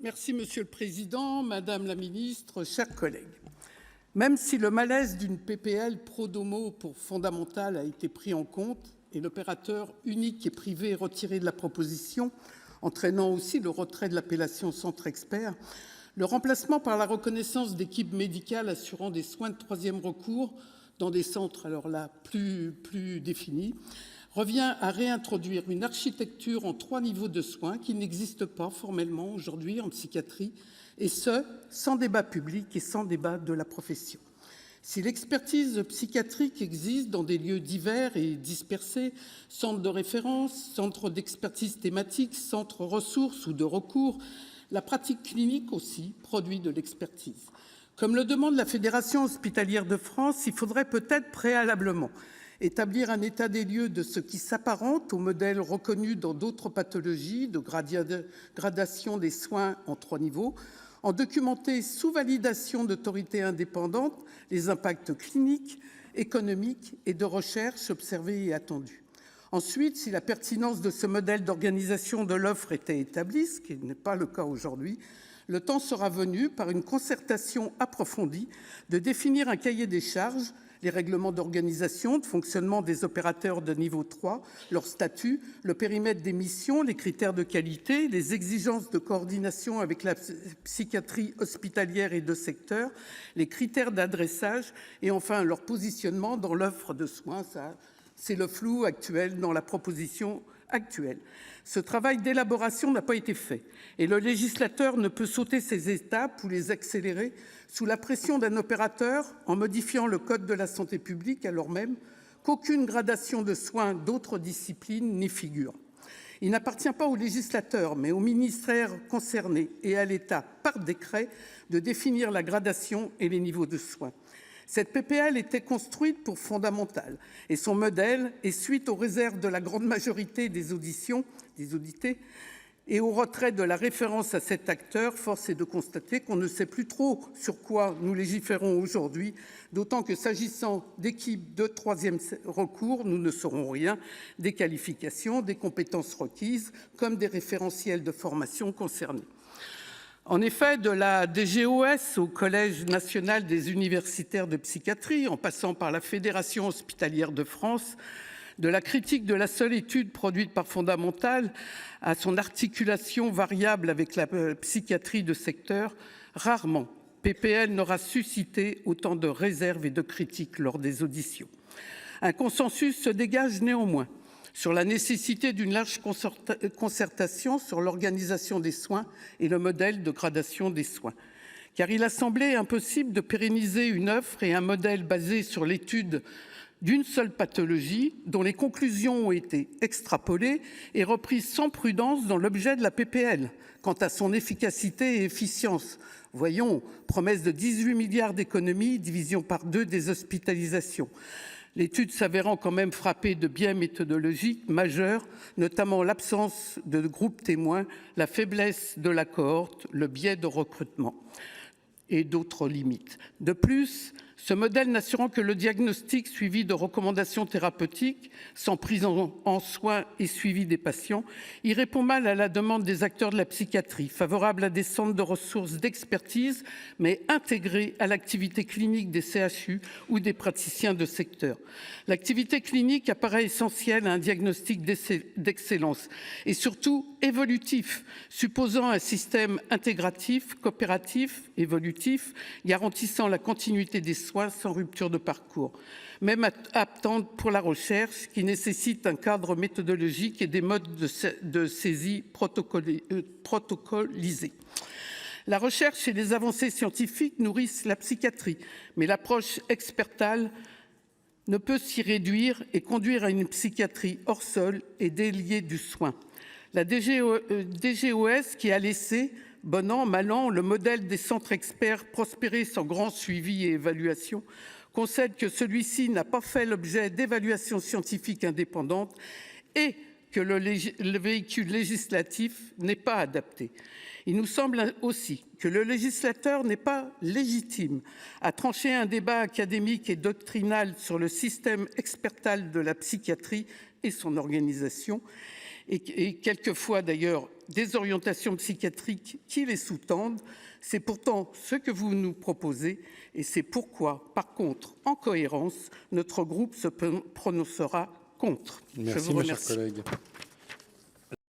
Merci Monsieur le Président, Madame la Ministre, chers collègues. Même si le malaise d'une PPL pro-domo pour fondamentale a été pris en compte et l'opérateur unique et privé est retiré de la proposition, entraînant aussi le retrait de l'appellation centre expert, le remplacement par la reconnaissance d'équipes médicales assurant des soins de troisième recours dans des centres alors là plus définis, revient à réintroduire une architecture en 3 niveaux de soins qui n'existe pas formellement aujourd'hui en psychiatrie, et ce, sans débat public et sans débat de la profession. Si l'expertise psychiatrique existe dans des lieux divers et dispersés, centres de référence, centres d'expertise thématique, centres ressources ou de recours, la pratique clinique aussi produit de l'expertise. Comme le demande la Fédération hospitalière de France, il faudrait peut-être préalablement établir un état des lieux de ce qui s'apparente au modèle reconnu dans d'autres pathologies de gradation des soins en 3 niveaux, en documenter sous validation d'autorités indépendantes les impacts cliniques, économiques et de recherche observés et attendus. Ensuite, si la pertinence de ce modèle d'organisation de l'offre était établie, ce qui n'est pas le cas aujourd'hui, le temps sera venu, par une concertation approfondie, de définir un cahier des charges, les règlements d'organisation, de fonctionnement des opérateurs de niveau 3, leur statut, le périmètre des missions, les critères de qualité, les exigences de coordination avec la psychiatrie hospitalière et de secteur, les critères d'adressage et enfin leur positionnement dans l'offre de soins. Ça, c'est le flou actuel dans la proposition actuelle. Ce travail d'élaboration n'a pas été fait et le législateur ne peut sauter ces étapes ou les accélérer sous la pression d'un opérateur en modifiant le code de la santé publique alors même qu'aucune gradation de soins d'autres disciplines n'y figure. Il n'appartient pas au législateur mais aux ministères concernés et à l'État par décret de définir la gradation et les niveaux de soins. Cette PPL était construite pour fondamentale et son modèle est suite aux réserves de la grande majorité des audités et au retrait de la référence à cet acteur. Force est de constater qu'on ne sait plus trop sur quoi nous légiférons aujourd'hui, d'autant que s'agissant d'équipes de troisième recours, nous ne saurons rien des qualifications, des compétences requises comme des référentiels de formation concernés. En effet, de la DGOS au Collège national des universitaires de psychiatrie, en passant par la Fédération hospitalière de France, de la critique de la seule étude produite par Fondamental à son articulation variable avec la psychiatrie de secteur, rarement PPL n'aura suscité autant de réserves et de critiques lors des auditions. Un consensus se dégage néanmoins sur la nécessité d'une large concertation sur l'organisation des soins et le modèle de gradation des soins. Car il a semblé impossible de pérenniser une offre et un modèle basé sur l'étude d'une seule pathologie dont les conclusions ont été extrapolées et reprises sans prudence dans l'objet de la PPL quant à son efficacité et efficience. Voyons, promesse de 18 milliards d'économies, division par 2 des hospitalisations. L'étude s'avérant quand même frappée de biais méthodologiques majeurs, notamment l'absence de groupe témoin, la faiblesse de la cohorte, le biais de recrutement et d'autres limites. De plus, ce modèle n'assurant que le diagnostic suivi de recommandations thérapeutiques, sans prise en soin et suivi des patients, il répond mal à la demande des acteurs de la psychiatrie, favorables à des centres de ressources d'expertise, mais intégrés à l'activité clinique des CHU ou des praticiens de secteur. L'activité clinique apparaît essentielle à un diagnostic d'excellence et surtout évolutif, supposant un système intégratif, coopératif, évolutif, garantissant la continuité des soins sans rupture de parcours, même apte pour la recherche qui nécessite un cadre méthodologique et des modes de saisie protocolisés. La recherche et les avancées scientifiques nourrissent la psychiatrie, mais l'approche expertale ne peut s'y réduire et conduire à une psychiatrie hors sol et déliée du soin. La DGOS qui a laissé, bon an, mal an, le modèle des centres experts prospérer sans grand suivi et évaluation, concède que celui-ci n'a pas fait l'objet d'évaluations scientifiques indépendantes et que le véhicule législatif n'est pas adapté. Il nous semble aussi que le législateur n'est pas légitime à trancher un débat académique et doctrinal sur le système expertal de la psychiatrie et son organisation, et quelquefois d'ailleurs des orientations psychiatriques qui les sous-tendent. C'est pourtant ce que vous nous proposez et c'est pourquoi, par contre, en cohérence, notre groupe se prononcera contre. Merci, Je vous remercie. mes chers collègues.